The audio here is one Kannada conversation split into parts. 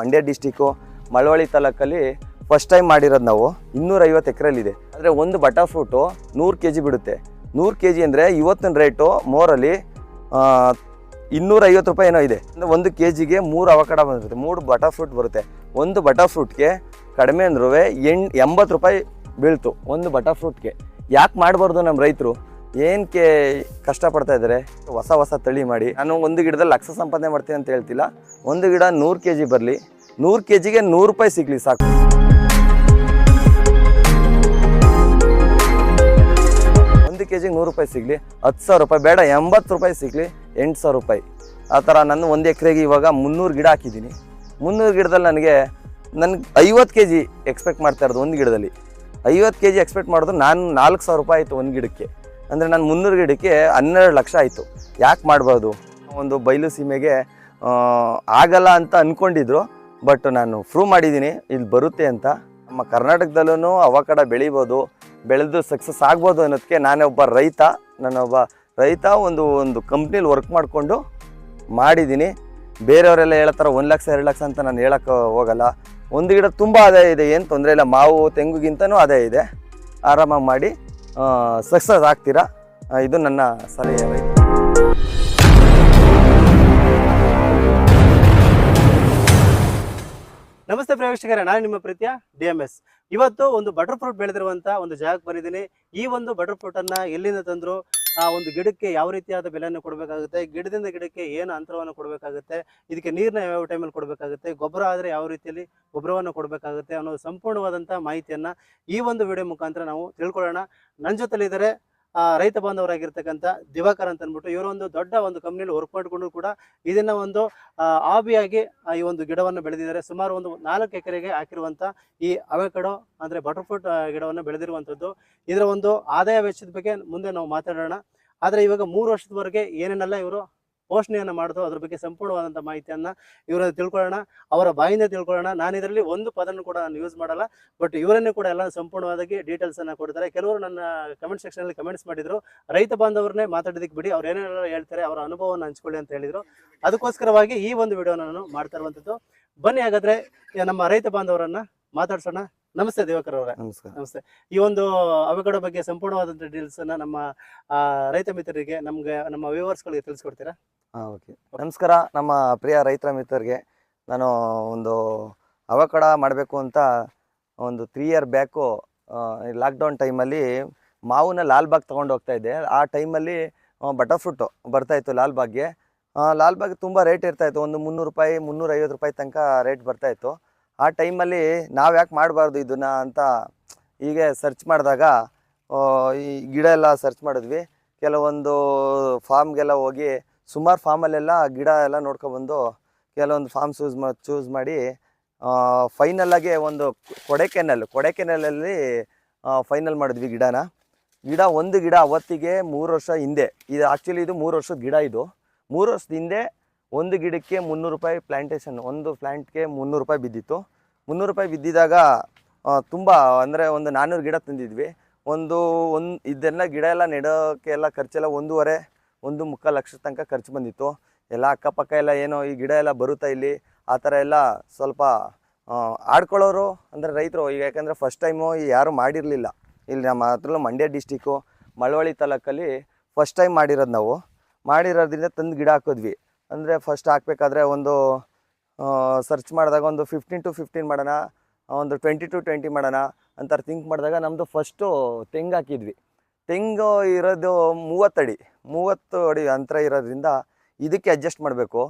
ಮಂಡ್ಯ ಡಿಸ್ಟಿಕ್ಕು ಮಳವಳ್ಳಿ ತಾಲೂಕಲ್ಲಿ ಫಸ್ಟ್ ಟೈಮ್ ಮಾಡಿರೋದು ನಾವು. 250 ಎಕರೆಲಿದೆ. ಅಂದರೆ ಒಂದು ಬಟರ್ ಫ್ರೂಟು 100 kg ಬಿಡುತ್ತೆ. 100 kg ಅಂದರೆ ಇವತ್ತಿನ ರೇಟು ಮೋರಲ್ಲಿ 250 ರೂಪಾಯಿ ಏನೋ ಇದೆ. ಅಂದರೆ 1 kgಗೆ 3 ಅವಕಾಡ ಬಂದಿರುತ್ತೆ, 3 ಬಟರ್ ಫ್ರೂಟ್ ಬರುತ್ತೆ. ಒಂದು ಬಟರ್ ಫ್ರೂಟ್ಗೆ ಕಡಿಮೆ ಅಂದ್ರೂ 80 ರೂಪಾಯಿ ಬೀಳ್ತು ಒಂದು ಬಟರ್ ಫ್ರೂಟ್ಗೆ. ಯಾಕೆ ಮಾಡಬಾರ್ದು ನಮ್ಮ ರೈತರು? ಏನಕ್ಕೆ ಕಷ್ಟಪಡ್ತಾ ಇದ್ದಾರೆ? ಹೊಸ ತಳಿ ಮಾಡಿ. ನಾನು ಒಂದು ಗಿಡದಲ್ಲಿ ಲಕ್ಷ ಸಂಪಾದನೆ ಮಾಡ್ತೀನಿ ಅಂತ ಹೇಳ್ತಿಲ್ಲ. ಒಂದು ಗಿಡ 100 kg ಬರಲಿ, 100 kgಗೆ 100 ರೂಪಾಯಿ ಸಿಗಲಿ ಸಾಕು. ಒಂದು kgಗೆ 100 ರೂಪಾಯಿ ಸಿಗಲಿ, 10,000 ರೂಪಾಯಿ ಬೇಡ, 80 ರೂಪಾಯಿ ಸಿಗಲಿ, 8,000 ರೂಪಾಯಿ. ಆ ಥರ ನಾನು 1 ಎಕರೆಗೆ ಇವಾಗ 300 ಗಿಡ ಹಾಕಿದ್ದೀನಿ. 300 ಗಿಡದಲ್ಲಿ ನನಗೆ 50 kg ಎಕ್ಸ್ಪೆಕ್ಟ್ ಮಾಡ್ತಾ ಇರೋದು. ಒಂದು ಗಿಡದಲ್ಲಿ 50 kg ಎಕ್ಸ್ಪೆಕ್ಟ್ ಮಾಡಿದ್ರು ನಾನು 4,000 ರೂಪಾಯಿ ಆಯಿತು ಒಂದು ಗಿಡಕ್ಕೆ. ಅಂದರೆ ನಾನು 300 ಗಿಡಕ್ಕೆ 12 ಲಕ್ಷ ಆಯಿತು. ಯಾಕೆ ಮಾಡ್ಬೋದು? ಒಂದು ಬಯಲು ಸೀಮೆಗೆ ಆಗಲ್ಲ ಅಂತ ಅಂದ್ಕೊಂಡಿದ್ರು, ಬಟ್ ನಾನು ಪ್ರೂವ್ ಮಾಡಿದ್ದೀನಿ ಇಲ್ಲಿ ಬರುತ್ತೆ ಅಂತ. ನಮ್ಮ ಕರ್ನಾಟಕದಲ್ಲೂ ಅವಕಾಡ ಬೆಳಿಬೋದು, ಬೆಳೆದು ಸಕ್ಸಸ್ ಆಗ್ಬೋದು ಅನ್ನೋದಕ್ಕೆ ನಾನೊಬ್ಬ ರೈತ ಒಂದು ಕಂಪ್ನಿಲಿ ವರ್ಕ್ ಮಾಡಿಕೊಂಡು ಮಾಡಿದ್ದೀನಿ. ಬೇರೆಯವರೆಲ್ಲ ಹೇಳತ್ತಾರೆ 1 ಲಕ್ಷ 2 ಲಕ್ಷ ಅಂತ ನಾನು ಹೇಳೋಕ್ಕೆ ಹೋಗಲ್ಲ. ಒಂದು ಗಿಡ ತುಂಬ ಆದಾಯ ಇದೆ, ಏನು ತೊಂದರೆ ಇಲ್ಲ. ಮಾವು ತೆಂಗುಗಿಂತನೂ ಆದಾಯ ಇದೆ. ಆರಾಮಾಗಿ ಮಾಡಿ ಸಕ್ಸಸ್ ಆಗ್ತೀರಾ. ಇದು ನನ್ನ ಸಲಹೆ. ನಮಸ್ತೆ ಪ್ರೇಕ್ಷಕರೇ, ನಾನು ನಿಮ್ಮ ಪ್ರೀತಿಯ DMS. ಇವತ್ತು ಒಂದು ಬಟರ್ ಫ್ರೂಟ್ ಬೆಳೆದಿರುವಂಥ ಒಂದು ಜಾಗಕ್ಕೆ ಬಂದಿದ್ದೀನಿ. ಈ ಒಂದು ಬಟರ್ ಫ್ರೂಟನ್ನು ಎಲ್ಲಿಂದ ತಂದರು, ಆ ಒಂದು ಗಿಡಕ್ಕೆ ಯಾವ ರೀತಿಯಾದ ಬೆಲೆಯನ್ನು ಕೊಡಬೇಕಾಗುತ್ತೆ, ಗಿಡದಿಂದ ಗಿಡಕ್ಕೆ ಏನು ಅಂತರವನ್ನು ಕೊಡಬೇಕಾಗುತ್ತೆ, ಇದಕ್ಕೆ ನೀರನ್ನ ಯಾವ ಟೈಮಲ್ಲಿ ಕೊಡಬೇಕಾಗುತ್ತೆ, ಗೊಬ್ಬರ ಆದರೆ ಯಾವ ರೀತಿಯಲ್ಲಿ ಗೊಬ್ಬರವನ್ನು ಕೊಡಬೇಕಾಗುತ್ತೆ ಅನ್ನೋ ಸಂಪೂರ್ಣವಾದಂಥ ಮಾಹಿತಿಯನ್ನು ಈ ಒಂದು ವಿಡಿಯೋ ಮುಖಾಂತರ ನಾವು ತಿಳ್ಕೊಳ್ಳೋಣ. ನನ್ನ ಜೊತೆಲಿದ್ದಾರೆ ರೈತ ಬಾಂಧವರಾಗಿರ್ತಕ್ಕಂಥ ದಿವಾಕರ್ ಅಂತ ಅಂದ್ಬಿಟ್ಟು. ಇವರು ಒಂದು ದೊಡ್ಡ ಒಂದು ಕಂಪ್ನಿಯಲ್ಲಿ ವರ್ಕ್ ಮಾಡಿಕೊಂಡು ಕೂಡ ಇದನ್ನು ಒಂದು ಹಾಬಿಯಾಗಿ ಈ ಒಂದು ಗಿಡವನ್ನು ಬೆಳೆದಿದ್ದಾರೆ. ಸುಮಾರು ಒಂದು 4 ಎಕರೆಗೆ ಹಾಕಿರುವಂಥ ಈ ಅವಕಾಡೋ ಅಂದರೆ ಬಟರ್ ಫ್ರೂಟ್ ಗಿಡವನ್ನು ಬೆಳೆದಿರುವಂಥದ್ದು. ಇದರ ಒಂದು ಆದಾಯ ವೆಚ್ಚದ ಬಗ್ಗೆ ಮುಂದೆ ನಾವು ಮಾತಾಡೋಣ. ಆದರೆ ಇವಾಗ 3 ವರ್ಷದವರೆಗೆ ಏನೇನೆಲ್ಲ ಇವರು ಪೋಷಣೆಯನ್ನು ಮಾಡೋದು ಅದ್ರ ಬಗ್ಗೆ ಸಂಪೂರ್ಣವಾದಂಥ ಮಾಹಿತಿಯನ್ನು ಇವರನ್ನು ತಿಳ್ಕೊಳ್ಳೋಣ, ಅವರ ಬಾಯಿಂದ ತಿಳ್ಕೊಳ್ಳೋಣ. ನಾನು ಇದರಲ್ಲಿ ಒಂದು ಪದನ್ನು ಕೂಡ ನಾನು ಯೂಸ್ ಮಾಡಲ್ಲ, ಬಟ್ ಇವರನ್ನೇ ಕೂಡ ಎಲ್ಲ ಸಂಪೂರ್ಣವಾಗಿ ಡೀಟೇಲ್ಸನ್ನು ಕೊಡ್ತಾರೆ. ಕೆಲವರು ನನ್ನ ಕಮೆಂಟ್ ಸೆಕ್ಷನಲ್ಲಿ ಕಮೆಂಟ್ಸ್ ಮಾಡಿದರು, ರೈತ ಬಾಂಧವರನ್ನೇ ಮಾತಾಡೋದಕ್ಕೆ ಬಿಡಿ, ಅವ್ರು ಏನೇನೆಲ್ಲ ಹೇಳ್ತಾರೆ ಅವರ ಅನುಭವವನ್ನು ಹಂಚ್ಕೊಳ್ಳಿ ಅಂತ ಹೇಳಿದರು. ಅದಕ್ಕೋಸ್ಕರವಾಗಿ ಈ ಒಂದು ವಿಡಿಯೋನ ನಾನು ಮಾಡ್ತಾ ಇರುವಂಥದ್ದು. ಬನ್ನಿ ಹಾಗಾದರೆ ನಮ್ಮ ರೈತ ಬಾಂಧವರನ್ನು ಮಾತಾಡ್ಸೋಣ. ನಮಸ್ತೆ ದಿವಾಕರ್ ಅವರೇ. ನಮಸ್ತೆ. ಈ ಒಂದು ಅವಕಾಡೋ ಬಗ್ಗೆ ಸಂಪೂರ್ಣವಾದಂಥ ಡೀಟೇಲ್ಸ್ ಅನ್ನ ನಮ್ಮ ರೈತ ಮಿತ್ರರಿಗೆ, ನಮ್ಮ ವ್ಯೂವರ್ಸ್ಗಳಿಗೆ ತಿಳಿಸ್ಕೊಡ್ತೀರಾ? ಓಕೆ. ನಮಸ್ಕಾರ ನಮ್ಮ ಪ್ರಿಯ ರೈತರ ಮಿತ್ರರಿಗೆ. ನಾನು ಒಂದು ಅವಕಾಡ ಮಾಡಬೇಕು ಅಂತ ಒಂದು 3 ಇಯರ್ ಬ್ಯಾಕು ಲಾಕ್ಡೌನ್ ಟೈಮಲ್ಲಿ ಮಾವನ್ನ ಲಾಲ್ಬಾಗ್ ತೊಗೊಂಡು ಹೋಗ್ತಾ ಇದ್ದೆ. ಆ ಟೈಮಲ್ಲಿ ಬಟರ್ ಫ್ರೂಟು ಬರ್ತಾಯಿತ್ತು ಲಾಲ್ಬಾಗ್ಗೆ. ಲಾಲ್ಬಾಗ್ ತುಂಬ ರೇಟ್ ಇರ್ತಾಯಿತ್ತು, ಒಂದು 300 ರೂಪಾಯಿ 350 ರೂಪಾಯಿ ತನಕ ರೇಟ್ ಬರ್ತಾಯಿತ್ತು. ಆ ಟೈಮಲ್ಲಿ ನಾವು ಯಾಕೆ ಮಾಡಬಾರ್ದು ಇದನ್ನು ಅಂತ ಹೀಗೆ ಸರ್ಚ್ ಮಾಡಿದಾಗ ಈ ಗಿಡ ಎಲ್ಲ ಸರ್ಚ್ ಮಾಡಿದ್ವಿ. ಕೆಲವೊಂದು ಫಾರ್ಮ್ಗೆಲ್ಲ ಹೋಗಿ ಸುಮಾರು ಫಾರ್ಮಲ್ಲೆಲ್ಲ ಗಿಡ ಎಲ್ಲ ನೋಡ್ಕೊಬಂದು ಕೆಲವೊಂದು ಫಾರ್ಮ್ ಚೂಸ್ ಮಾಡಿ ಫೈನಲ್ಲಾಗಿ ಒಂದು ಕೊಡೆಕೆನಲಲ್ಲಿ ಫೈನಲ್ ಮಾಡಿದ್ವಿ ಗಿಡ. ಒಂದು ಗಿಡ ಅವತ್ತಿಗೆ 3 ವರ್ಷ ಹಿಂದೆ, ಇದು ಆ್ಯಕ್ಚುಲಿ ಇದು 3 ವರ್ಷದ ಗಿಡ. ಇದು 3 ವರ್ಷದ ಹಿಂದೆ ಒಂದು ಗಿಡಕ್ಕೆ 300 ರೂಪಾಯಿ ಪ್ಲ್ಯಾಂಟೇಷನ್, ಒಂದು ಪ್ಲ್ಯಾಂಟ್ಗೆ 300 ರೂಪಾಯಿ ಬಿದ್ದಿತ್ತು. 300 ರೂಪಾಯಿ ಬಿದ್ದಿದಾಗ ತುಂಬ ಅಂದರೆ ಒಂದು 400 ಗಿಡ ತಂದಿದ್ವಿ. ಇದೆಲ್ಲ ಗಿಡ ಎಲ್ಲ ನೆಡೋಕ್ಕೆ ಎಲ್ಲ ಖರ್ಚೆಲ್ಲ 1.5-1.25 ಲಕ್ಷ ತನಕ ಖರ್ಚು ಬಂದಿತ್ತು. ಎಲ್ಲ ಅಕ್ಕಪಕ್ಕ ಎಲ್ಲ ಏನೋ ಈ ಗಿಡ ಎಲ್ಲ ಬರುತ್ತಾ ಇಲ್ಲಿ ಆ ಥರ ಎಲ್ಲ ಸ್ವಲ್ಪ ಆಡ್ಕೊಳ್ಳೋರು ಅಂದರೆ ರೈತರು. ಈಗ ಯಾಕಂದರೆ ಫಸ್ಟ್ ಟೈಮು ಯಾರೂ ಮಾಡಿರಲಿಲ್ಲ. ಇಲ್ಲಿ ನಮ್ಮ ಹತ್ರ ಮಂಡ್ಯ ಡಿಸ್ಟಿಕ್ಕು ಮಳವಳ್ಳಿ ತಾಲೂಕಲ್ಲಿ ಫಸ್ಟ್ ಟೈಮ್ ಮಾಡಿರೋದು ನಾವು. ಮಾಡಿರೋದ್ರಿಂದ ತಂದು ಗಿಡ ಹಾಕಿದ್ವಿ. ಅಂದರೆ ಫಸ್ಟ್ ಹಾಕಬೇಕಾದ್ರೆ ಒಂದು ಸರ್ಚ್ ಮಾಡಿದಾಗ ಒಂದು 15 to 15 ಮಾಡೋಣ, ಒಂದು 20 to 20 ಮಾಡೋಣ ಅಂತ ಥಿಂಕ್ ಮಾಡಿದಾಗ ನಮ್ಮದು ಫಸ್ಟು ತೆಂಗು ಹಾಕಿದ್ವಿ. ತೆಂಗು ಇರೋದು 30 ಅಡಿ ಅಂತರ ಇರೋದ್ರಿಂದ ಇದಕ್ಕೆ ಅಡ್ಜಸ್ಟ್ ಮಾಡಬೇಕು.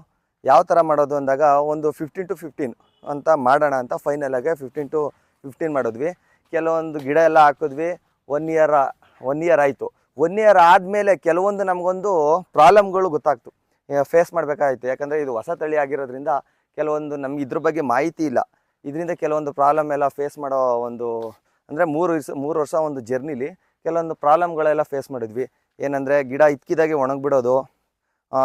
ಯಾವ ಥರ ಮಾಡೋದು ಅಂದಾಗ ಒಂದು 15 to 15 ಅಂತ ಮಾಡೋಣ ಅಂತ ಫೈನಲಾಗೆ 15 to 15 ಮಾಡಿದ್ವಿ. ಕೆಲವೊಂದು ಗಿಡ ಎಲ್ಲ ಹಾಕಿದ್ವಿ. 1 ಇಯರ್ ಆಯಿತು. 1 ಇಯರ್ ಆದಮೇಲೆ ಕೆಲವೊಂದು ನಮಗೊಂದು ಪ್ರಾಬ್ಲಮ್ಗಳು ಗೊತ್ತಾಗ್ತು, ಫೇಸ್ ಮಾಡಬೇಕಾಯಿತು. ಯಾಕಂದರೆ ಇದು ಹೊಸ ತಳಿ ಆಗಿರೋದ್ರಿಂದ ಕೆಲವೊಂದು ನಮ್ಗೆ ಇದ್ರ ಬಗ್ಗೆ ಮಾಹಿತಿ ಇಲ್ಲ. ಇದರಿಂದ ಕೆಲವೊಂದು ಪ್ರಾಬ್ಲಮ್ ಎಲ್ಲ ಫೇಸ್ ಮಾಡೋ ಒಂದು ಅಂದರೆ 3 ವರ್ಷ ಒಂದು ಜರ್ನಿಲಿ ಕೆಲವೊಂದು ಪ್ರಾಬ್ಲಮ್ಗಳೆಲ್ಲ ಫೇಸ್ ಮಾಡಿದ್ವಿ. ಏನಂದರೆ ಗಿಡ ಇದ್ಕಿದಾಗೆ ಒಣಗಿಬಿಡೋದು.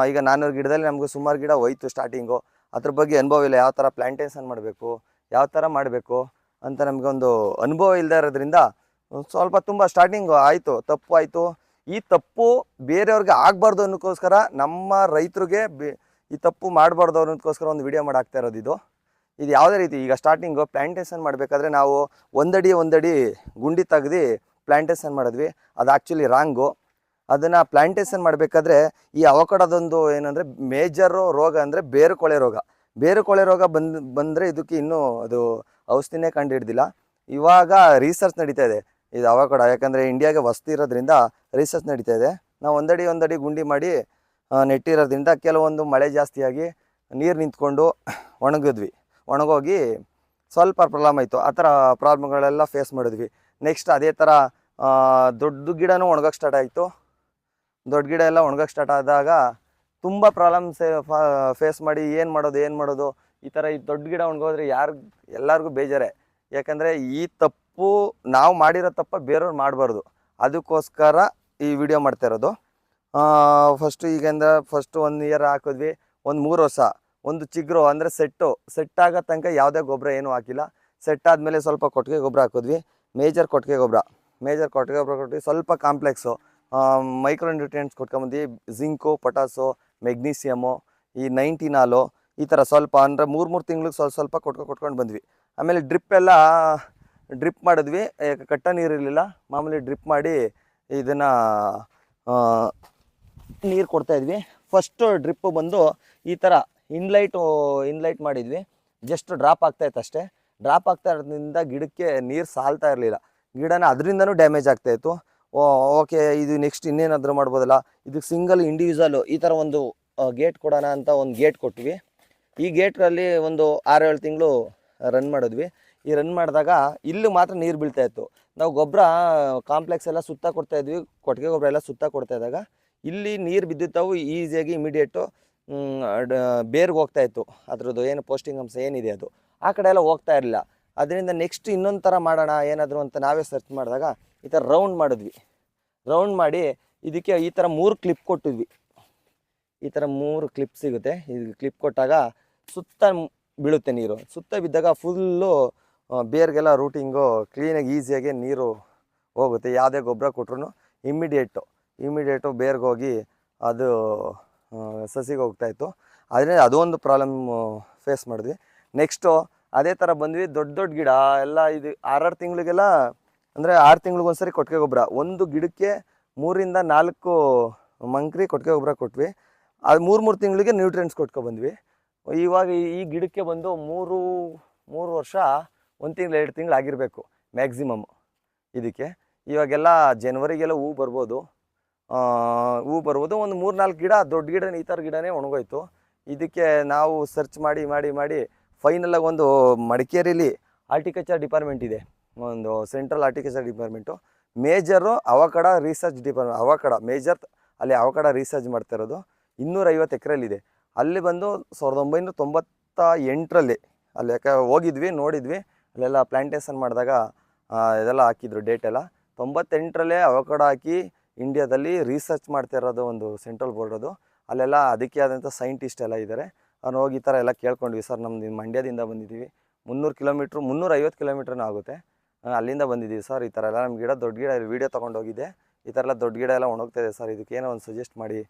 ಈಗ 400 ಗಿಡದಲ್ಲಿ ನಮಗೂ ಸುಮಾರು ಗಿಡ ಹೋಯ್ತು ಸ್ಟಾರ್ಟಿಂಗು. ಅದ್ರ ಬಗ್ಗೆ ಅನುಭವ ಇಲ್ಲ, ಯಾವ ಥರ ಪ್ಲ್ಯಾಂಟೇಷನ್ ಮಾಡಬೇಕು, ಯಾವ ಥರ ಮಾಡಬೇಕು ಅಂತ ನಮಗೊಂದು ಅನುಭವ ಇಲ್ಲದೆ ಇರೋದ್ರಿಂದ ಸ್ವಲ್ಪ ತುಂಬ ಸ್ಟಾರ್ಟಿಂಗು ಆಯಿತು, ತಪ್ಪು ಆಯಿತು. ಈ ತಪ್ಪು ಬೇರೆಯವ್ರಿಗೆ ಆಗಬಾರ್ದು ಅನ್ನೋಕ್ಕೋಸ್ಕರ ನಮ್ಮ ರೈತರಿಗೆ ಈ ತಪ್ಪು ಮಾಡಬಾರ್ದು ಅನ್ನೋದಕ್ಕೋಸ್ಕರ ಒಂದು ವಿಡಿಯೋ ಮಾಡಿ ಹಾಕ್ತಾ ಇರೋದು ಇದು. ಇದು ಯಾವುದೇ ರೀತಿ ಈಗ ಸ್ಟಾರ್ಟಿಂಗು ಪ್ಲ್ಯಾಂಟೇಷನ್ ಮಾಡಬೇಕಾದ್ರೆ ನಾವು ಒಂದಡಿ ಗುಂಡಿ ತೆಗ್ದು ಪ್ಲ್ಯಾಂಟೇಷನ್ ಮಾಡಿದ್ವಿ. ಅದು ಆ್ಯಕ್ಚುಲಿ ರಾಂಗು. ಅದನ್ನು ಪ್ಲ್ಯಾಂಟೇಷನ್ ಮಾಡಬೇಕಾದ್ರೆ ಈ ಅವಕಾಡೋದೊಂದು ಏನಂದರೆ ಮೇಜರು ರೋಗ ಅಂದರೆ ಬೇರುಕೊಳೆ ರೋಗ. ಬೇರುಕೊಳೆ ರೋಗ ಬಂದರೆ ಇದಕ್ಕೆ ಇನ್ನೂ ಅದು ಔಷಧಿನೇ ಕಂಡು ಹಿಡ್ದಿಲ್ಲ. ಇವಾಗ ರಿಸರ್ಚ್ ನಡೀತಾ ಇದೆ ಇದು ಅವಕಾಡೋ, ಯಾಕಂದರೆ ಇಂಡಿಯಾಗೆ ವಸ್ತಿ ಇರೋದ್ರಿಂದ ರಿಸರ್ಚ್ ನಡೀತಾ ಇದೆ. ನಾವು ಒಂದಡಿ ಗುಂಡಿ ಮಾಡಿ ನೆಟ್ಟಿರೋದ್ರಿಂದ ಕೆಲವೊಂದು ಮಳೆ ಜಾಸ್ತಿಯಾಗಿ ನೀರು ನಿಂತ್ಕೊಂಡು ಒಣಗೋಗಿ ಸ್ವಲ್ಪ ಪ್ರಾಬ್ಲಮ್ ಆಯಿತು. ಆ ಥರ ಪ್ರಾಬ್ಲಮ್ಗಳೆಲ್ಲ ಫೇಸ್ ಮಾಡಿದ್ವಿ. ನೆಕ್ಸ್ಟ್ ಅದೇ ಥರ ದೊಡ್ಡ ಗಿಡನೂ ಒಣಗೋಕ್ಕೆ ಸ್ಟಾರ್ಟ್ ಆಯಿತು. ದೊಡ್ಡ ಗಿಡ ಎಲ್ಲ ಒಣಗೋಕ್ಕೆ ಸ್ಟಾರ್ಟ್ ಆದಾಗ ತುಂಬ ಪ್ರಾಬ್ಲಮ್ಸ್ ಫೇಸ್ ಮಾಡಿ ಏನು ಮಾಡೋದು ಈ ಥರ ಈ ದೊಡ್ಡ ಗಿಡ ಒಣಗೋದ್ರೆ ಎಲ್ಲರಿಗೂ ಬೇಜಾರೆ. ಯಾಕಂದರೆ ಈ ತಪ್ಪು ನಾವು ಮಾಡಿರೋ ತಪ್ಪ ಬೇರೆಯವ್ರು ಮಾಡಬಾರ್ದು. ಅದಕ್ಕೋಸ್ಕರ ಈ ವಿಡಿಯೋ ಮಾಡ್ತಾ ಇರೋದು. ಫಸ್ಟು 1 ಇಯರ್ ಹಾಕಿದ್ವಿ. ಒಂದು 3 ವರ್ಷ ಒಂದು ಚಿಗುರು ಅಂದರೆ ಸೆಟ್ ಆಗೋ ತನಕ ಯಾವುದೇ ಗೊಬ್ಬರ ಏನೂ ಹಾಕಿಲ್ಲ. ಸೆಟ್ ಆದಮೇಲೆ ಸ್ವಲ್ಪ ಕೊಟ್ಟಿಗೆ ಗೊಬ್ಬರ ಹಾಕಿದ್ವಿ. ಮೇಜರ್ ಕೊಟ್ಟಿಗೆ ಗೊಬ್ಬರ ಕೊಟ್ಟಿವಿ. ಸ್ವಲ್ಪ ಕಾಂಪ್ಲೆಕ್ಸು ಮೈಕ್ರೋ ನ್ಯೂಟ್ರಿಯೆಂಟ್ಸ್ ಕೊಟ್ಕೊಂಬಂದು ಜಿಂಕು, ಪೊಟಾಸು, ಮೆಗ್ನೀಸಿಯಮು, ಈ 90 ಈ ಥರ ಸ್ವಲ್ಪ ಅಂದರೆ 3 ತಿಂಗ್ಳಿಗೆ ಸ್ವಲ್ಪ ಕೊಟ್ಕೊಂಡು ಬಂದ್ವಿ. ಆಮೇಲೆ ಡ್ರಿಪ್ ಮಾಡಿದ್ವಿ. ಕಟ್ಟ ನೀರಿರಲಿಲ್ಲ, ಮಾಮೂಲಿ ಡ್ರಿಪ್ ಮಾಡಿ ಇದನ್ನು ನೀರು ಕೊಡ್ತಾಯಿದ್ವಿ. ಫಸ್ಟು ಡ್ರಿಪ್ಪು ಬಂದು ಈ ಥರ ಇನ್ಲೈಟ್ ಮಾಡಿದ್ವಿ. ಜಸ್ಟ್ ಡ್ರಾಪ್ ಆಗ್ತಾಯಿತ್ತು ಅಷ್ಟೇ. ಡ್ರಾಪ್ ಆಗ್ತಾ ಇರೋದ್ರಿಂದ ಗಿಡಕ್ಕೆ ನೀರು ಸಾಲ್ತಾ ಇರಲಿಲ್ಲ. ಗಿಡನ ಅದರಿಂದನೂ ಡ್ಯಾಮೇಜ್ ಆಗ್ತಾಯಿತ್ತು. ಓಕೆ, ಇದು ನೆಕ್ಸ್ಟ್ ಇನ್ನೇನಾದರೂ ಮಾಡ್ಬೋದಲ್ಲ, ಇದಕ್ಕೆ ಸಿಂಗಲ್ ಇಂಡಿವಿಜುವಲು ಈ ಥರ ಒಂದು ಗೇಟ್ ಕೊಡೋಣ ಅಂತ ಒಂದು ಗೇಟ್ ಕೊಟ್ವಿ. ಈ ಗೇಟ್ರಲ್ಲಿ ಒಂದು 6-7 ತಿಂಗಳು ರನ್ ಮಾಡಿದ್ವಿ. ಈ ರನ್ ಮಾಡಿದಾಗ ಇಲ್ಲಿ ಮಾತ್ರ ನೀರು ಬೀಳ್ತಾಯಿತ್ತು. ನಾವು ಗೊಬ್ಬರ ಕಾಂಪ್ಲೆಕ್ಸ್ ಎಲ್ಲ ಸುತ್ತ ಕೊಡ್ತಾಯಿದ್ವಿ, ಕೊಟ್ಟಿಗೆ ಗೊಬ್ಬರ ಎಲ್ಲ ಸುತ್ತ ಕೊಡ್ತಾಯಿದ್ದಾಗ ಇಲ್ಲಿ ನೀರು ಬಿದ್ದಿತ್ತವು ಈಸಿಯಾಗಿ ಇಮಿಡಿಯೇಟು ಬೇರ್ಗೆ ಹೋಗ್ತಾಯಿತ್ತು. ಅದ್ರದ್ದು ಏನು ಪೋಸ್ಟಿಂಗ್ ಅಂಶ ಏನಿದೆ ಅದು ಆ ಕಡೆ ಎಲ್ಲ ಹೋಗ್ತಾ ಇರಲಿಲ್ಲ. ಅದರಿಂದ ನೆಕ್ಸ್ಟ್ ಇನ್ನೊಂದು ಥರ ಮಾಡೋಣ ಏನಾದರೂ ಅಂತ ನಾವೇ ಸರ್ಚ್ ಮಾಡಿದಾಗ ಈ ಥರ ರೌಂಡ್ ಮಾಡಿ ಇದಕ್ಕೆ ಈ ಥರ 3 ಕ್ಲಿಪ್ ಕೊಟ್ಟಿದ್ವಿ. ಈ ಥರ 3 ಕ್ಲಿಪ್ ಸಿಗುತ್ತೆ. ಇದು ಕ್ಲಿಪ್ ಕೊಟ್ಟಾಗ ಸುತ್ತ ಬೀಳುತ್ತೆ ನೀರು. ಸುತ್ತ ಬಿದ್ದಾಗ ಫುಲ್ಲು ಬೇರ್ಗೆಲ್ಲ ರೂಟಿಂಗು ಕ್ಲೀನಾಗಿ ಈಸಿಯಾಗಿ ನೀರು ಹೋಗುತ್ತೆ. ಯಾವುದೇ ಗೊಬ್ಬರ ಕೊಟ್ರು ಇಮ್ಮಿಡಿಯೇಟು ಬೇರ್ಗೆ ಹೋಗಿ ಅದು ಸಸಿಗೆ ಹೋಗ್ತಾಯಿತ್ತು. ಆದರೆ ಅದೊಂದು ಪ್ರಾಬ್ಲಮ್ ಫೇಸ್ ಮಾಡಿದ್ವಿ. ನೆಕ್ಸ್ಟು ಅದೇ ಥರ ಬಂದ್ವಿ. ದೊಡ್ಡ ಗಿಡ ಎಲ್ಲ ಇದು 6 ತಿಂಗಳಿಗೆಲ್ಲ ಅಂದರೆ 6 ತಿಂಗಳಿಗೊಂದ್ಸರಿ ಕೊಟ್ಟಿಗೆ ಗೊಬ್ಬರ. ಒಂದು ಗಿಡಕ್ಕೆ 3-4 ಮಂಕ್ರಿ ಕೊಟ್ಟಿಗೆ ಗೊಬ್ಬರ ಕೊಟ್ವಿ. ಅದು 3 ತಿಂಗಳಿಗೆ ನ್ಯೂಟ್ರಿಯೆಂಟ್ಸ್ ಕೊಟ್ಕೊಬಂದ್ವಿ. ಇವಾಗ ಈ ಗಿಡಕ್ಕೆ ಬಂದು 3 ವರ್ಷ 1 ತಿಂಗಳು 2 ತಿಂಗಳು ಆಗಿರಬೇಕು ಮ್ಯಾಕ್ಸಿಮಮ್ ಇದಕ್ಕೆ. ಇವಾಗೆಲ್ಲ ಜನವರಿಗೆಲ್ಲ ಹೂ ಬರ್ಬೋದು. ಒಂದು 3-4 ಗಿಡ ದೊಡ್ಡ ಗಿಡ ಈ ಥರ ಗಿಡನೇ ಒಣಗೋಯ್ತು. ಇದಕ್ಕೆ ನಾವು ಸರ್ಚ್ ಮಾಡಿ ಫೈನಲಾಗಿ ಒಂದು ಮಡಿಕೇರಿಲಿ ಆರ್ಟಿಕಲ್ಚರ್ ಡಿಪಾರ್ಟ್ಮೆಂಟ್ ಇದೆ, ಒಂದು central horticulture department. Major avocado research department major ಅಲ್ಲಿ ಅವಕಾಡೋ ರಿಸರ್ಚ್ ಮಾಡ್ತಾ ಇರೋದು 250 ಎಕರೆಲಿದೆ. ಅಲ್ಲಿ ಬಂದು 1998ರಲ್ಲಿ ಅಲ್ಲಿ ಹೋಗಿದ್ವಿ, ನೋಡಿದ್ವಿ. ಅಲ್ಲೆಲ್ಲ ಪ್ಲ್ಯಾಂಟೇಷನ್ ಮಾಡಿದಾಗ ಇದೆಲ್ಲ ಹಾಕಿದ್ರು ಡೇಟ್ ಎಲ್ಲ. 98ರಲ್ಲೇ ಅವಕಾಡೋ ಹಾಕಿ ಇಂಡಿಯಾದಲ್ಲಿ ರಿಸರ್ಚ್ ಮಾಡ್ತಾ ಇರೋದು ಒಂದು ಸೆಂಟ್ರಲ್ ಬೋರ್ಡ್ ಅದು. ಅಲ್ಲೆಲ್ಲ ಅದಕ್ಕೆ ಆದಂಥ ಸೈಂಟಿಸ್ಟ್ ಎಲ್ಲ ಇದ್ದಾರೆ. ಅವ್ನು ಹೋಗಿ ಈ ಥರ ಎಲ್ಲ ಕೇಳ್ಕೊಂಡ್ವಿ. ಸರ್ ನಮ್ದು ಮಂಡ್ಯದಿಂದ ಬಂದಿದ್ದೀವಿ, 350 ಕಿಲೋಮೀಟ್ರನೂ ಆಗುತ್ತೆ, ಅಲ್ಲಿಂದ ಬಂದಿದ್ದೀವಿ ಸರ್. ಈ ಥರ ಎಲ್ಲ ನಮ್ಮ ಗಿಡ ದೊಡ್ಡ ಗಿಡ ವೀಡಿಯೋ ತೊಗೊಂಡೋಗಿದ್ದೆ. ಈ ಥರ ಎಲ್ಲ ದೊಡ್ಡ ಗಿಡ ಎಲ್ಲ ಒಣಗ್ತಾಯಿದೆ ಸರ್, ಇದಕ್ಕೇನೋ ಒಂದು ಸಜೆಸ್ಟ್ ಮಾಡಿ.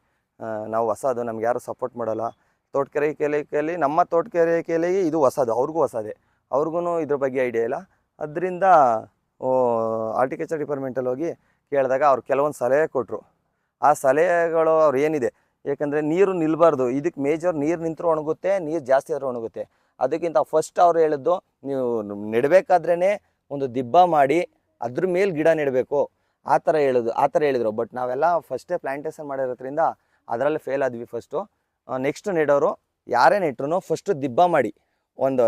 ನಾವು ಹೊಸದು, ನಮ್ಗೆ ಯಾರು ಸಪೋರ್ಟ್ ಮಾಡೋಲ್ಲ. ತೋಟಗಾರಿಕೆಯಲ್ಲಿ ನಮ್ಮ ತೋಟಗಾರಿಕೆಯಲ್ಲಿ ಇದು ಹೊಸದು, ಅವ್ರಿಗೂ ಇದ್ರ ಬಗ್ಗೆ ಐಡಿಯಾ ಇಲ್ಲ. ಅದರಿಂದ ಆರ್ಟಿಕಲ್ಚರ್ ಡಿಪಾರ್ಟ್ಮೆಂಟಲ್ಲಿ ಹೋಗಿ ಕೇಳಿದಾಗ ಅವ್ರು ಕೆಲವೊಂದು ಸಲಹೆ ಕೊಟ್ಟರು. ಆ ಸಲಹೆಗಳು ಅವ್ರು ಏನಿದೆ, ಏಕೆಂದರೆ ನೀರು ನಿಲ್ಲಬಾರ್ದು, ಇದಕ್ಕೆ ಮೇಜರ್ ನೀರು ನಿಂತರೂ ಒಣಗುತ್ತೆ, ನೀರು ಜಾಸ್ತಿ ಆದರೂ ಒಣಗುತ್ತೆ. ಅದಕ್ಕಿಂತ ಫಸ್ಟ್ ಅವ್ರು ಹೇಳಿದ್ದು, ನೀವು ನೆಡಬೇಕಾದ್ರೇ ಒಂದು ದಿಬ್ಬ ಮಾಡಿ ಅದ್ರ ಮೇಲೆ ಗಿಡ ನೆಡಬೇಕು, ಆ ಥರ ಹೇಳಿದ್ರು. ಬಟ್ ನಾವೆಲ್ಲ ಫಸ್ಟೇ ಪ್ಲ್ಯಾಂಟೇಷನ್ ಮಾಡಿರೋದ್ರಿಂದ ಅದರಲ್ಲಿ ಫೇಲ್ ಆದ್ವಿ. ನೆಕ್ಸ್ಟ್ ನೆಡೋರು ಯಾರೇ ನೆಟ್ರು ಫಸ್ಟು ದಿಬ್ಬ ಮಾಡಿ, ಒಂದು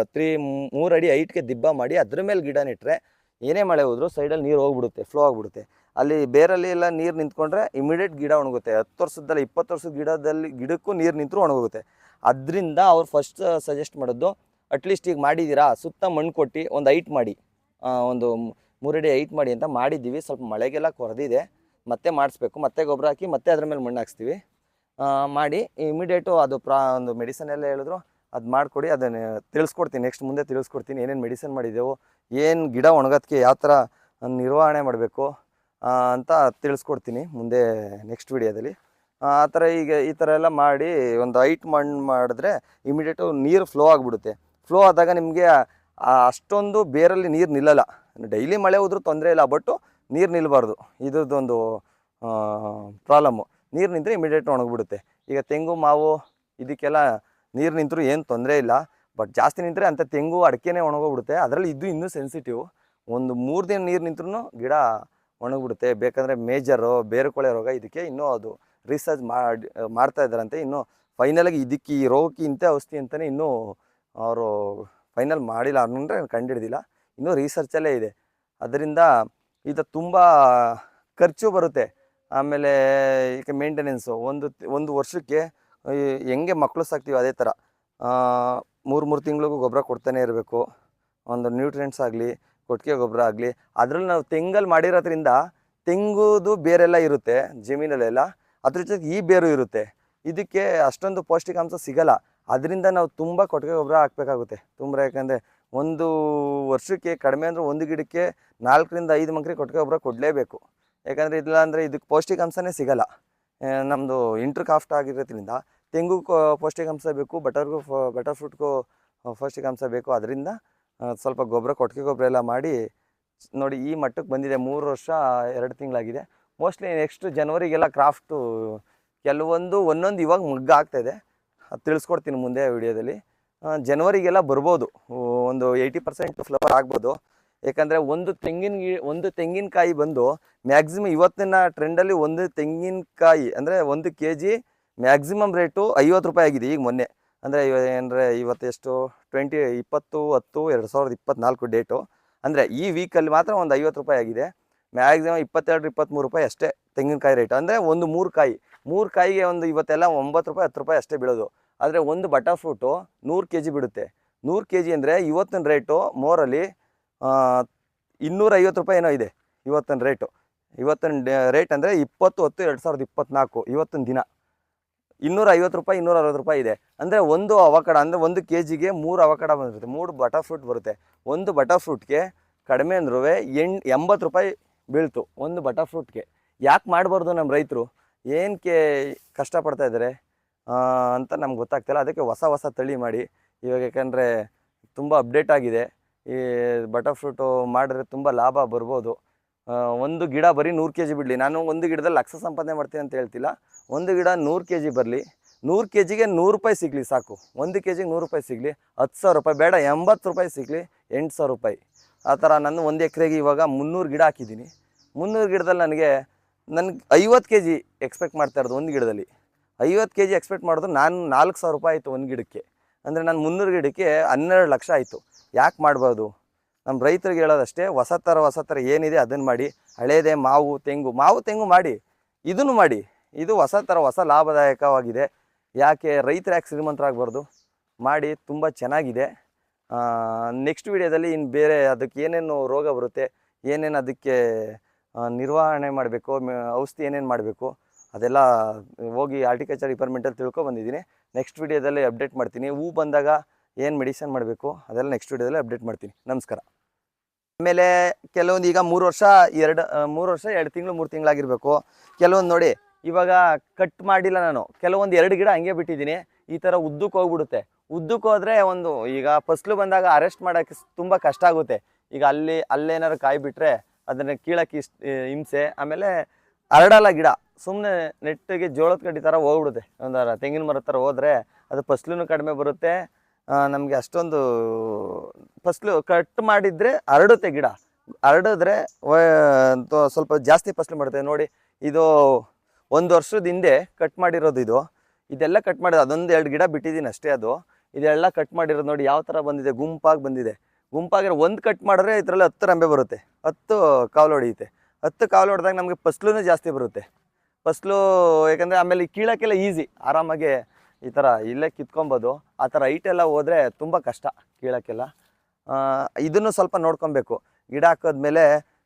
3 ಅಡಿ ಹೈಟ್ಗೆ ದಿಬ್ಬ ಮಾಡಿ ಅದ್ರ ಮೇಲೆ ಗಿಡ ನೆಟ್ಟರೆ ಏನೇ ಮಳೆ ಹೋದರೂ ಸೈಡಲ್ಲಿ ನೀರು ಹೋಗ್ಬಿಡುತ್ತೆ, ಫ್ಲೋ ಆಗಿಬಿಡುತ್ತೆ. ಅಲ್ಲಿ ಬೇರಲ್ಲಿ ಎಲ್ಲ ನೀರು ನಿಂತ್ಕೊಂಡ್ರೆ ಇಮಿಡಿಯೇಟ್ ಗಿಡ ಒಣಗುತ್ತೆ. 10 ವರ್ಷದಲ್ಲಿ 20 ವರ್ಷದ ಗಿಡಕ್ಕೂ ನೀರು ನಿಂತರೂ ಒಣಗೋಗುತ್ತೆ. ಅದರಿಂದ ಅವ್ರು ಫಸ್ಟ್ ಸಜೆಸ್ಟ್ ಮಾಡೋದು, ಅಟ್ಲೀಸ್ಟ್ ಈಗ ಮಾಡಿದ್ದೀರಾ ಸುತ್ತ ಮಣ್ಣು ಕೊಟ್ಟು ಒಂದು ಹೈಟ್ ಮಾಡಿ, ಒಂದು 3 ಅಡಿ ಹೈಟ್ ಮಾಡಿ ಅಂತ ಮಾಡಿದ್ದೀವಿ. ಸ್ವಲ್ಪ ಮಳೆಗೆಲ್ಲ ಕೊರೆದಿದೆ, ಮತ್ತೆ ಮಾಡಿಸ್ಬೇಕು, ಮತ್ತೆ ಗೊಬ್ಬರ ಹಾಕಿ ಮತ್ತೆ ಅದ್ರ ಮೇಲೆ ಮಣ್ಣು ಹಾಕ್ಸ್ತೀವಿ. ಮಾಡಿ ಇಮಿಡಿಯೇಟು ಅದು ಒಂದು ಮೆಡಿಸನ್ ಎಲ್ಲ ಹೇಳಿದ್ರು, ಅದು ಮಾಡಿಕೊಡಿ. ಅದನ್ನು ತಿಳಿಸ್ಕೊಡ್ತೀನಿ, ನೆಕ್ಸ್ಟ್ ಮುಂದೆ ತಿಳಿಸ್ಕೊಡ್ತೀನಿ ಏನೇನು ಮೆಡಿಸನ್ ಮಾಡಿದ್ದೆವು, ಏನು ಗಿಡ ಒಣಗೋದಕ್ಕೆ ಯಾವ ಥರ ನಿರ್ವಹಣೆ ಮಾಡಬೇಕು ಅಂತ ತಿಳಿಸ್ಕೊಡ್ತೀನಿ ಮುಂದೆ ನೆಕ್ಸ್ಟ್ ವಿಡಿಯೋದಲ್ಲಿ. ಆ ಥರ ಈಗ ಈ ಥರ ಎಲ್ಲ ಮಾಡಿ ಒಂದು ಹೈಟ್ ಮಣ್ಣು ಮಾಡಿದ್ರೆ ಇಮಿಡಿಯೇಟು ನೀರು ಫ್ಲೋ ಆಗಿಬಿಡುತ್ತೆ. ಫ್ಲೋ ಆದಾಗ ನಿಮಗೆ ಅಷ್ಟೊಂದು ಬೇರಲ್ಲಿ ನೀರು ನಿಲ್ಲಲ್ಲ. ಡೈಲಿ ಮಳೆ ಹೋದ್ರೂ ತೊಂದರೆ ಇಲ್ಲ, ಬಟ್ಟು ನೀರು ನಿಲ್ಲಬಾರ್ದು, ಇದ್ರದ್ದೊಂದು ಪ್ರಾಬ್ಲಮ್ಮು. ನೀರು ನಿಂತರೆ ಇಮಿಡಿಯೇಟ್ ಒಣಗಿಬಿಡುತ್ತೆ. ಈಗ ತೆಂಗು ಮಾವು ಇದಕ್ಕೆಲ್ಲ ನೀರು ನಿಂತರೂ ಏನು ತೊಂದರೆ ಇಲ್ಲ, ಬಟ್ ಜಾಸ್ತಿ ನಿಂತರೆ ಅಂಥ ತೆಂಗು ಅಡಿಕೆನೇ ಒಣಗೋಗ್ಬಿಡುತ್ತೆ. ಅದರಲ್ಲಿ ಇದು ಇನ್ನೂ ಸೆನ್ಸಿಟಿವ್. ಒಂದು 3 ದಿನ ನೀರು ನಿಂತ್ರೂ ಗಿಡ ಒಣಗಿಬಿಡುತ್ತೆ. ಬೇಕಂದರೆ ಮೇಜರು ಬೇರುಕೊಳೆ ರೋಗ, ಇದಕ್ಕೆ ಇನ್ನೂ ಅದು ರಿಸರ್ಚ್ ಮಾಡ್ತಾ ಇದ್ದಾರಂತೆ. ಇನ್ನೂ ಫೈನಲಾಗಿ ಇದಕ್ಕೆ ಈ ರೋಗಕ್ಕೆ ಇಂಥ ಔಷಧಿ ಅಂತಲೇ ಇನ್ನೂ ಅವರು ಫೈನಲ್ ಮಾಡಿಲ್ಲ, ಅಂದರೆ ಕಂಡುಹಿಡ್ದಿಲ್ಲ, ಇನ್ನೂ ರಿಸರ್ಚಲ್ಲೇ ಇದೆ. ಅದರಿಂದ ಇದು ತುಂಬ ಖರ್ಚು ಬರುತ್ತೆ. ಆಮೇಲೆ ಈಗ ಮೇಂಟೆನೆನ್ಸು ಒಂದು ವರ್ಷಕ್ಕೆ ಹೆಂಗೆ ಮಕ್ಕಳು ಸಾಕ್ತೀವಿ ಅದೇ ಥರ 3 ತಿಂಗಳಿಗೂ ಗೊಬ್ಬರ ಕೊಡ್ತಾನೆ ಇರಬೇಕು. ಒಂದು ನ್ಯೂಟ್ರಿಯೆಂಟ್ಸ್ ಆಗಲಿ, ಕೊಟ್ಟಿಗೆ ಗೊಬ್ಬರ ಆಗಲಿ. ಅದರಲ್ಲಿ ನಾವು ತೆಂಗಲ್ಲಿ ಮಾಡಿರೋದ್ರಿಂದ ತೆಂಗುದು ಬೇರೆಲ್ಲ ಇರುತ್ತೆ ಜಮೀನಲ್ಲೆಲ್ಲ, ಅದ್ರ ಜೊತೆಗೆ ಈ ಬೇರು ಇರುತ್ತೆ. ಇದಕ್ಕೆ ಅಷ್ಟೊಂದು ಪೌಷ್ಟಿಕಾಂಶ ಸಿಗಲ್ಲ. ಅದರಿಂದ ನಾವು ತುಂಬ ಕೊಟ್ಟಿಗೆ ಗೊಬ್ಬರ ಹಾಕಬೇಕಾಗುತ್ತೆ ತುಂಬ. ಯಾಕಂದರೆ ಒಂದು ವರ್ಷಕ್ಕೆ ಕಡಿಮೆ ಅಂದರೆ ಒಂದು ಗಿಡಕ್ಕೆ 4 ರಿಂದ 5 ಮಂಕ್ರಿ ಕೊಟ್ಟಿಗೆ ಗೊಬ್ಬರ ಕೊಡಲೇಬೇಕು. ಯಾಕಂದರೆ ಇಲ್ಲ ಅಂದರೆ ಇದಕ್ಕೆ ಪೌಷ್ಟಿಕಾಂಶನೇ ಸಿಗಲ್ಲ. ನಮ್ಮದು ಇಂಟರ್ ಕಾಸ್ಟ್ ಆಗಿರೋದ್ರಿಂದ ತೆಂಗು ಪೌಷ್ಟಿಕಾಂಶ ಬೇಕು, ಬಟರ್ ಫ್ರೂಟ್ಗೂ ಪೌಷ್ಟಿಕಾಂಶ ಬೇಕು. ಅದರಿಂದ ಸ್ವಲ್ಪ ಕೊಟ್ಟಿಗೆ ಗೊಬ್ಬರ ಎಲ್ಲ ಮಾಡಿ ನೋಡಿ ಈ ಮಟ್ಟಕ್ಕೆ ಬಂದಿದೆ. 3 ವರ್ಷ 2 ತಿಂಗಳಾಗಿದೆ. ಮೋಸ್ಟ್ಲಿ ನೆಕ್ಸ್ಟ್ ಜನವರಿಗೆಲ್ಲ ಕ್ರಾಫ್ಟು ಒಂದೊಂದು ಇವಾಗ ಮಗ್ಗ ಆಗ್ತಾಯಿದೆ, ಅದು ತಿಳಿಸ್ಕೊಡ್ತೀನಿ ಮುಂದೆ ವಿಡಿಯೋದಲ್ಲಿ. ಜನವರಿಗೆಲ್ಲ ಬರ್ಬೋದು, ಒಂದು 80% ಫ್ಲವರ್ ಆಗ್ಬೋದು. ಯಾಕಂದರೆ ಒಂದು ತೆಂಗಿನಕಾಯಿ ಬಂದು ಮ್ಯಾಕ್ಸಿಮಮ್ ಇವತ್ತಿನ ಟ್ರೆಂಡಲ್ಲಿ ಒಂದು ತೆಂಗಿನಕಾಯಿ ಅಂದರೆ 1 kg ಮ್ಯಾಕ್ಸಿಮಮ್ ರೇಟು 50 ರೂಪಾಯಿ ಆಗಿದೆ. ಈಗ ಮೊನ್ನೆ ಅಂದರೆ ಇವತ್ತೆಷ್ಟು 20/10/2024 ಡೇಟು. ಅಂದರೆ ಈ ವೀಕಲ್ಲಿ ಮಾತ್ರ ಒಂದು 50 ರೂಪಾಯಿ ಆಗಿದೆ. ಮ್ಯಾಕ್ಸಿಮಮ್ 22-23 ರೂಪಾಯಿ ಅಷ್ಟೇ ತೆಂಗಿನಕಾಯಿ ರೇಟ್. ಅಂದರೆ ಒಂದು 3 ಕಾಯಿಗೆ ಒಂದು ಇವತ್ತೆಲ್ಲ 9 ರೂಪಾಯಿ 10 ರೂಪಾಯಿ ಅಷ್ಟೇ ಬೀಳೋದು. ಆದರೆ ಒಂದು ಬಟರ್ ಫ್ರೂಟು 100 kg ಬಿಡುತ್ತೆ. 100 kg ಅಂದರೆ ಇವತ್ತಿನ ರೇಟು ಮೋರಲ್ಲಿ 250 ರೂಪಾಯಿ ಏನೋ ಇದೆ ಇವತ್ತಿನ ರೇಟು. ಇವತ್ತಿನ ರೇಟ್ ಅಂದರೆ 20/10/2024 ಇವತ್ತಿನ ದಿನ 250 ರೂಪಾಯಿ 260 ರೂಪಾಯಿ ಇದೆ. ಅಂದರೆ ಒಂದು ಅವಕಾಡ ಅಂದರೆ 1 kgಗೆ 3 ಅವಕಾಡ ಬಂದಿರುತ್ತೆ, 3 ಬಟರ್ ಫ್ರೂಟ್ ಬರುತ್ತೆ. ಒಂದು ಬಟರ್ ಫ್ರೂಟ್ಗೆ ಕಡಿಮೆ ಅಂದ್ರೂ 80 ರೂಪಾಯಿ ಬೀಳ್ತು ಒಂದು ಬಟರ್ ಫ್ರೂಟ್ಗೆ. ಯಾಕೆ ಮಾಡಬಾರ್ದು ನಮ್ಮ ರೈತರು, ಏನಕ್ಕೆ ಕಷ್ಟಪಡ್ತಾ ಇದ್ದಾರೆ ಅಂತ ನಮ್ಗೆ ಗೊತ್ತಾಗ್ತಿಲ್ಲ. ಅದಕ್ಕೆ ಹೊಸ ತಳಿ ಮಾಡಿ ಇವಾಗ, ಯಾಕಂದರೆ ತುಂಬ ಅಪ್ಡೇಟ್ ಆಗಿದೆ. ಈ ಬಟರ್ ಫ್ರೂಟು ಮಾಡಿದ್ರೆ ತುಂಬ ಲಾಭ ಬರ್ಬೋದು. ಒಂದು ಗಿಡ ಬರೀ 100 kg ಬಿಡಲಿ, ನಾನು ಒಂದು ಗಿಡದಲ್ಲಿ ಲಕ್ಷ ಸಂಪಾದನೆ ಮಾಡ್ತೀನಿ ಅಂತ ಹೇಳ್ತಿಲ್ಲ. ಒಂದು ಗಿಡ 100 kg ಬರಲಿ, 100 kgಗೆ 100 ರೂಪಾಯಿ ಸಿಗಲಿ ಸಾಕು. 1 kgಗೆ 100 ರೂಪಾಯಿ ಸಿಗಲಿ, 10,000 ರೂಪಾಯಿ ಬೇಡ, 80 ರೂಪಾಯಿ ಸಿಗಲಿ, 8,000 ರೂಪಾಯಿ. ಆ ಥರ ನಾನು 1 ಎಕರೆಗೆ ಇವಾಗ 300 ಗಿಡ ಹಾಕಿದ್ದೀನಿ. 300 ಗಿಡದಲ್ಲಿ ನನಗೆ 50 kg ಎಕ್ಸ್ಪೆಕ್ಟ್ ಮಾಡ್ತಾ ಇರೋದು. ಒಂದು ಗಿಡದಲ್ಲಿ 50 kg ಎಕ್ಸ್ಪೆಕ್ಟ್ ಮಾಡಿದ್ರು ನಾನು 4,000 ರೂಪಾಯಿ ಆಯಿತು ಒಂದು ಗಿಡಕ್ಕೆ. ಅಂದರೆ ನಾನು 300 ಗಿಡಕ್ಕೆ 12 ಲಕ್ಷ ಆಯಿತು. ಯಾಕೆ ಮಾಡ್ಬೋದು? ನಮ್ಮ ರೈತರಿಗೆ ಹೇಳೋದಷ್ಟೇ, ಹೊಸ ಥರ ಏನಿದೆ ಅದನ್ನು ಮಾಡಿ. ಹಳೇದೇ ಮಾವು ತೆಂಗು ಮಾಡಿ, ಇದನ್ನು ಮಾಡಿ. ಇದು ಹೊಸ ಲಾಭದಾಯಕವಾಗಿದೆ. ಯಾಕೆ ರೈತರು ಯಾಕೆ ಶ್ರೀಮಂತರಾಗಬಾರ್ದು? ಮಾಡಿ, ತುಂಬ ಚೆನ್ನಾಗಿದೆ. ನೆಕ್ಸ್ಟ್ ವಿಡಿಯೋದಲ್ಲಿ ಇನ್ನು ಬೇರೆ ಅದಕ್ಕೆ ಏನೇನು ರೋಗ ಬರುತ್ತೆ, ಏನೇನು ಅದಕ್ಕೆ ನಿರ್ವಹಣೆ ಮಾಡಬೇಕು, ಔಷಧಿ ಏನೇನು ಮಾಡಬೇಕು ಅದೆಲ್ಲ ಹೋಗಿ ಹಾರ್ಟಿಕಲ್ಚರ್ ಡಿಪಾರ್ಟ್ಮೆಂಟಲ್ಲಿ ತಿಳ್ಕೊಬಂದಿದ್ದೀನಿ. ನೆಕ್ಸ್ಟ್ ವಿಡಿಯೋದಲ್ಲಿ ಅಪ್ಡೇಟ್ ಮಾಡ್ತೀನಿ. ಹೂ ಬಂದಾಗ ಏನು ಮೆಡಿಸನ್ ಮಾಡಬೇಕು ಅದೆಲ್ಲ ನೆಕ್ಸ್ಟ್ ವಿಡಿಯೋದಲ್ಲಿ ಅಪ್ಡೇಟ್ ಮಾಡ್ತೀನಿ. ನಮಸ್ಕಾರ. ಆಮೇಲೆ ಕೆಲವೊಂದು ಈಗ 3 ವರ್ಷ 2 ತಿಂಗಳು 3 ತಿಂಗಳಾಗಿರಬೇಕು. ಕೆಲವೊಂದು ನೋಡಿ ಇವಾಗ ಕಟ್ ಮಾಡಿಲ್ಲ ನಾನು, ಕೆಲವೊಂದು 2 ಗಿಡ ಹಂಗೆ ಬಿಟ್ಟಿದ್ದೀನಿ. ಈ ಥರ ಉದ್ದಕ್ಕೆ ಹೋಗ್ಬಿಡುತ್ತೆ. ಉದ್ದಕ್ಕೆ ಹೋದರೆ ಈಗ ಫಸ್ಲು ಬಂದಾಗ ಅರೆಸ್ಟ್ ಮಾಡೋಕ್ಕೆ ತುಂಬ ಕಷ್ಟ ಆಗುತ್ತೆ. ಈಗ ಅಲ್ಲೇನಾದ್ರು ಕಾಯಿ ಬಿಟ್ಟರೆ ಅದನ್ನು ಕೀಳಕ್ಕೆ ಹಿಂಸೆ. ಆಮೇಲೆ ಹರಡಲ್ಲ ಗಿಡ, ಸುಮ್ಮನೆ ನೆಟ್ಟಿಗೆ ಜೋಳದ ಕಡ್ಡಿ ಥರ ಹೋಗ್ಬಿಡುತ್ತೆ. ಒಂಥರ ತೆಂಗಿನ ಮರದ ಥರ ಹೋದರೆ ಅದು ಫಸ್ಲೂ ಕಡಿಮೆ ಬರುತ್ತೆ. ನಮಗೆ ಅಷ್ಟೊಂದು ಫಸ್ಲು ಕಟ್ ಮಾಡಿದರೆ ಹರಡುತ್ತೆ ಗಿಡ. ಹರಡಿದ್ರೆ ಸ್ವಲ್ಪ ಜಾಸ್ತಿ ಫಸ್ಲು ಮಾಡುತ್ತೆ. ನೋಡಿ ಇದು 1 ವರ್ಷದ ಹಿಂದೆ ಕಟ್ ಮಾಡಿರೋದು. ಇದೆಲ್ಲ ಕಟ್ ಮಾಡಿರೋದು, ಅದೊಂದು 2 ಗಿಡ ಬಿಟ್ಟಿದ್ದೀನಿ ಅಷ್ಟೇ. ಇದೆಲ್ಲ ಕಟ್ ಮಾಡಿರೋದು ನೋಡಿ ಯಾವ ಥರ ಬಂದಿದೆ, ಗುಂಪಾಗಿ ಬಂದಿದೆ. ಗುಂಪಾಗಿರೋ ಒಂದು ಕಟ್ ಮಾಡಿದ್ರೆ ಇದರಲ್ಲಿ 10 ರಂಬೆ ಬರುತ್ತೆ, 10 ಕಾವಲು ಹೊಡೆಯುತ್ತೆ. 10 ಕಾವಲು ಹೊಡೆದಾಗ ನಮಗೆ ಫಸ್ಲೂ ಜಾಸ್ತಿ ಬರುತ್ತೆ. ಫಸ್ಲು ಯಾಕಂದರೆ ಆಮೇಲೆ ಕೀಳಕ್ಕೆಲ್ಲ ಈಸಿ, ಆರಾಮಾಗಿ ಈ ಥರ ಇಲ್ಲೇ ಕಿತ್ಕೊಬೋದು. ಆ ಥರ ಹೈಟೆಲ್ಲ ಹೋದರೆ ತುಂಬ ಕಷ್ಟ ಕೀಳಕ್ಕೆಲ್ಲ. ಇದನ್ನು ಸ್ವಲ್ಪ ನೋಡ್ಕೊಬೇಕು. ಗಿಡ ಹಾಕೋದ್ಮೇಲೆ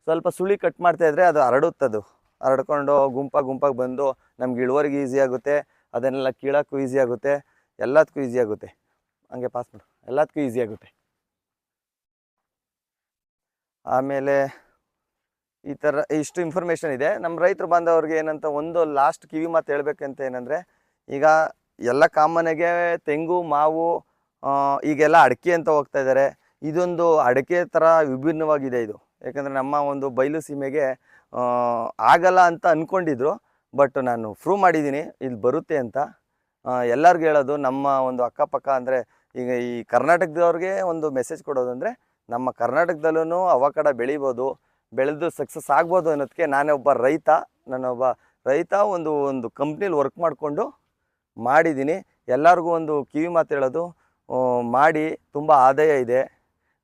ಸ್ವಲ್ಪ ಸುಳಿ ಕಟ್ ಮಾಡ್ತಾಯಿದ್ರೆ ಅದು ಹರಡುತ್ತದು. ಹರಡ್ಕೊಂಡು ಗುಂಪಾಗಿ ಬಂದು ನಮ್ಗೆ ಇಳುವರಿಗೆ ಈಸಿ ಆಗುತ್ತೆ. ಅದನ್ನೆಲ್ಲ ಕೀಳಕ್ಕೂ ಈಸಿ ಆಗುತ್ತೆ, ಎಲ್ಲದಕ್ಕೂ ಈಸಿ ಆಗುತ್ತೆ. ಹಂಗೆ ಪಾಸ್ ಮಾಡು, ಎಲ್ಲದಕ್ಕೂ ಈಸಿ ಆಗುತ್ತೆ. ಆಮೇಲೆ ಈ ಥರ ಇಷ್ಟು ಇನ್ಫಾರ್ಮೇಷನ್ ಇದೆ. ನಮ್ಮ ರೈತರು ಬಾಂಧವ್ರಿಗೆ ಏನಂತ ಒಂದು ಲಾಸ್ಟ್ ಕಿವಿ ಮಾತು ಹೇಳ್ಬೇಕಂತ ಏನಂದರೆ, ಈಗ ಎಲ್ಲ ಕಾಮನ್ಗೆ ತೆಂಗು ಮಾವು ಈಗೆಲ್ಲ ಅಡಿಕೆ ಅಂತ ಹೋಗ್ತಾ ಇದ್ದಾರೆ. ಇದೊಂದು ಅಡಿಕೆ ಥರ ವಿಭಿನ್ನವಾಗಿದೆ ಇದು. ಯಾಕಂದರೆ ನಮ್ಮ ಒಂದು ಬಯಲು ಸೀಮೆಗೆ ಆಗಲ್ಲ ಅಂತ ಅಂದ್ಕೊಂಡಿದ್ರು, ಬಟ್ ನಾನು ಪ್ರೂವ್ ಮಾಡಿದ್ದೀನಿ ಇಲ್ಲಿ ಬರುತ್ತೆ ಅಂತ. ಎಲ್ಲರಿಗೂ ಹೇಳೋದು, ನಮ್ಮ ಒಂದು ಅಕ್ಕಪಕ್ಕ ಅಂದರೆ ಈಗ ಈ ಕರ್ನಾಟಕದವ್ರಿಗೆ ಒಂದು ಮೆಸೇಜ್ ಕೊಡೋದಂದರೆ, ನಮ್ಮ ಕರ್ನಾಟಕದಲ್ಲೂ ಅವಕಾಡ ಬೆಳಿಬೋದು, ಬೆಳೆದು ಸಕ್ಸಸ್ ಆಗ್ಬೋದು ಅನ್ನೋದಕ್ಕೆ ನಾನೊಬ್ಬ ರೈತ ಒಂದು ಕಂಪ್ನಿಲಿ ವರ್ಕ್ ಮಾಡಿಕೊಂಡು ಮಾಡಿದ್ದೀನಿ. ಎಲ್ಲರಿಗೂ ಒಂದು ಕಿವಿ ಮಾತು ಹೇಳೋದು, ಮಾಡಿ ತುಂಬ ಆದಾಯ ಇದೆ.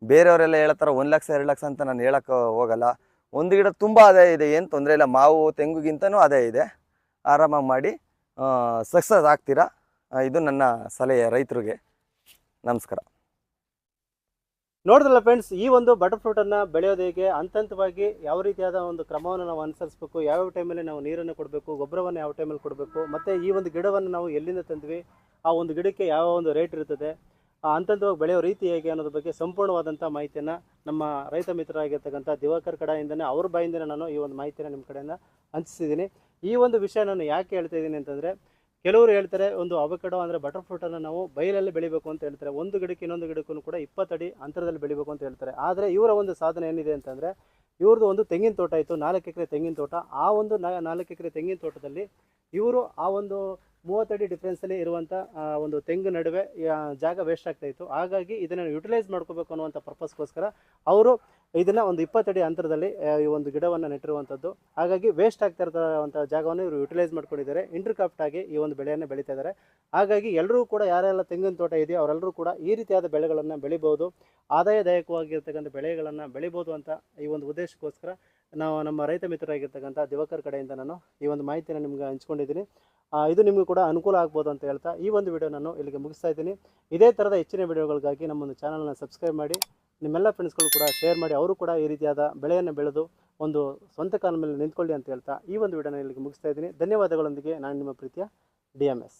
ಬೇರೆಯವರೆಲ್ಲ ಹೇಳತ್ತಾರೆ 1 ಲಕ್ಷ 2 ಲಕ್ಷ ಅಂತ ನಾನು ಹೇಳೋಕ್ಕೆ ಹೋಗಲ್ಲ. ಒಂದು ಗಿಡ ತುಂಬ ಆದಾಯ ಇದೆ, ಏನು ತೊಂದರೆ ಇಲ್ಲ. ಮಾವು ತೆಂಗುಗಿಂತನೂ ಆದಾಯ ಇದೆ. ಆರಾಮಾಗಿ ಮಾಡಿ ಸಕ್ಸಸ್ ಆಗ್ತೀರಾ. ಇದು ನನ್ನ ಸಲಹೆ ರೈತರಿಗೆ. ನಮಸ್ಕಾರ. ನೋಡಿದ್ರಲ್ಲ ಫ್ರೆಂಡ್ಸ್, ಈ ಒಂದು ಬಟರ್ ಫ್ರೂಟನ್ನು ಬೆಳೆಯೋದು ಹೇಗೆ, ಹಂತವಾಗಿ ಯಾವ ರೀತಿಯಾದ ಒಂದು ಕ್ರಮವನ್ನು ನಾವು ಅನುಸರಿಸಬೇಕು, ಯಾವ್ಯಾವ ಟೈಮಲ್ಲಿ ನಾವು ನೀರನ್ನು ಕೊಡಬೇಕು, ಗೊಬ್ಬರವನ್ನು ಯಾವ ಟೈಮಲ್ಲಿ ಕೊಡಬೇಕು, ಮತ್ತು ಈ ಒಂದು ಗಿಡವನ್ನು ನಾವು ಎಲ್ಲಿಂದ ತಂದ್ವಿ, ಆ ಒಂದು ಗಿಡಕ್ಕೆ ಯಾವ ಒಂದು ರೇಟ್ ಇರ್ತದೆ, ಹಂತವಾಗಿ ಬೆಳೆಯೋ ರೀತಿ ಹೇಗೆ ಅನ್ನೋದ್ರ ಬಗ್ಗೆ ಸಂಪೂರ್ಣವಾದಂಥ ಮಾಹಿತಿಯನ್ನು ನಮ್ಮ ರೈತ ಮಿತ್ರರಾಗಿರ್ತಕ್ಕಂಥ ದಿವಾಕರ್ ಕಡೆಯಿಂದನೇ, ಅವ್ರ ಬಾಯಿಂದನೇ ನಾನು ಈ ಒಂದು ಮಾಹಿತಿಯನ್ನು ನಿಮ್ಮ ಕಡೆಯಿಂದ ಹಂಚಿಸಿದ್ದೀನಿ. ಈ ಒಂದು ವಿಷಯ ನಾನು ಯಾಕೆ ಹೇಳ್ತಾ ಇದ್ದೀನಿ ಅಂತಂದರೆ, ಕೆಲವರು ಹೇಳ್ತಾರೆ ಒಂದು ಅವಕಾಡೋ ಅಂದರೆ ಬಟರ್ ಫ್ರೂಟನ್ನು ನಾವು ಬಯಲಲ್ಲಿ ಬೆಳಿಬೇಕು ಅಂತ ಹೇಳ್ತಾರೆ. ಒಂದು ಗಿಡಕ್ಕೆ ಇನ್ನೊಂದು ಗಿಡಕ್ಕೂ ಕೂಡ 20 ಅಡಿ ಅಂತರದಲ್ಲಿ ಬೆಳಿಬೇಕು ಅಂತ ಹೇಳ್ತಾರೆ. ಆದರೆ ಇವರ ಒಂದು ಸಾಧನೆ ಏನಿದೆ ಅಂತಂದರೆ, ಇವ್ರದ್ದು ಒಂದು ತೆಂಗಿನ ತೋಟ ಇತ್ತು, 4 ಎಕರೆ ತೆಂಗಿನ ತೋಟ. ಆ ಒಂದು 4 ಎಕರೆ ತೆಂಗಿನ ತೋಟದಲ್ಲಿ ಇವರು ಆ ಒಂದು 30 ಅಡಿ ಡಿಫ್ರೆನ್ಸಲ್ಲಿ ಇರುವಂಥ ಒಂದು ತೆಂಗು ನಡುವೆ ಜಾಗ ವೇಸ್ಟ್ ಆಗ್ತಾಯಿತ್ತು. ಹಾಗಾಗಿ ಇದನ್ನು ಯುಟಿಲೈಸ್ ಮಾಡ್ಕೋಬೇಕು ಅನ್ನುವಂಥ ಪರ್ಪಸ್ಗೋಸ್ಕರ ಅವರು ಇದನ್ನು ಒಂದು 20 ಅಡಿ ಅಂತರದಲ್ಲಿ ಈ ಒಂದು ಗಿಡವನ್ನು ನೆಟ್ಟಿರುವಂಥದ್ದು. ಹಾಗಾಗಿ ವೇಸ್ಟ್ ಆಗ್ತಾ ಇರೋಂಥ ಜಾಗವನ್ನು ಇವರು ಯುಟಿಲೈಸ್ ಮಾಡ್ಕೊಂಡಿದ್ದಾರೆ. ಇಂಟರ್ಕ್ರಾಫ್ಟ್ ಆಗಿ ಈ ಒಂದು ಬೆಳೆಯನ್ನು ಬೆಳೀತಾ ಇದ್ದಾರೆ. ಹಾಗಾಗಿ ಎಲ್ಲರೂ ಕೂಡ ಯಾರೆಲ್ಲ ತೆಂಗಿನ ತೋಟ ಇದೆಯೋ ಅವರೆಲ್ಲರೂ ಕೂಡ ಈ ರೀತಿಯಾದ ಬೆಳೆಗಳನ್ನು ಬೆಳಿಬೋದು, ಆದಾಯದಾಯಕವಾಗಿರ್ತಕ್ಕಂಥ ಬೆಳೆಗಳನ್ನು ಬೆಳಿಬೋದು ಅಂತ ಈ ಒಂದು ಉದ್ದೇಶಕ್ಕೋಸ್ಕರ ನಾವು ನಮ್ಮ ರೈತ ಮಿತ್ರರಾಗಿರ್ತಕ್ಕಂಥ ದಿವಾಕರ್ ಕಡೆಯಿಂದ ನಾನು ಈ ಒಂದು ಮಾಹಿತಿಯನ್ನು ನಿಮ್ಗೆ ಹಂಚ್ಕೊಂಡಿದ್ದೀನಿ. ಇದು ನಿಮಗೂ ಕೂಡ ಅನುಕೂಲ ಆಗ್ಬೋದು ಅಂತ ಹೇಳ್ತಾ ಈ ಒಂದು ವಿಡಿಯೋ ನಾನು ಇಲ್ಲಿಗೆ ಮುಗಿಸ್ತಾ ಇದ್ದೀನಿ. ಇದೇ ಥರದ ಹೆಚ್ಚಿನ ವಿಡಿಯೋಗಳಿಗಾಗಿ ನಮ್ಮೊಂದು ಚಾನಲ್ನ ಸಬ್ಸ್ಕ್ರೈಬ್ ಮಾಡಿ, ನಿಮ್ಮೆಲ್ಲ ಫ್ರೆಂಡ್ಸ್ಗಳು ಕೂಡ ಶೇರ್ ಮಾಡಿ, ಅವರು ಕೂಡ ಈ ರೀತಿಯಾದ ಬೆಳೆಯನ್ನು ಬೆಳೆದು ಒಂದು ಸ್ವಂತ ಕಾಲ ಮೇಲೆ ನಿಂತ್ಕೊಳ್ಳಿ ಅಂತ ಹೇಳ್ತಾ ಈ ಒಂದು ವಿಡಿಯೋನ ಇಲ್ಲಿಗೆ ಮುಗಿಸ್ತಾ ಇದ್ದೀನಿ. ಧನ್ಯವಾದಗಳೊಂದಿಗೆ ನಾನು ನಿಮ್ಮ ಪ್ರೀತಿಯ DMS.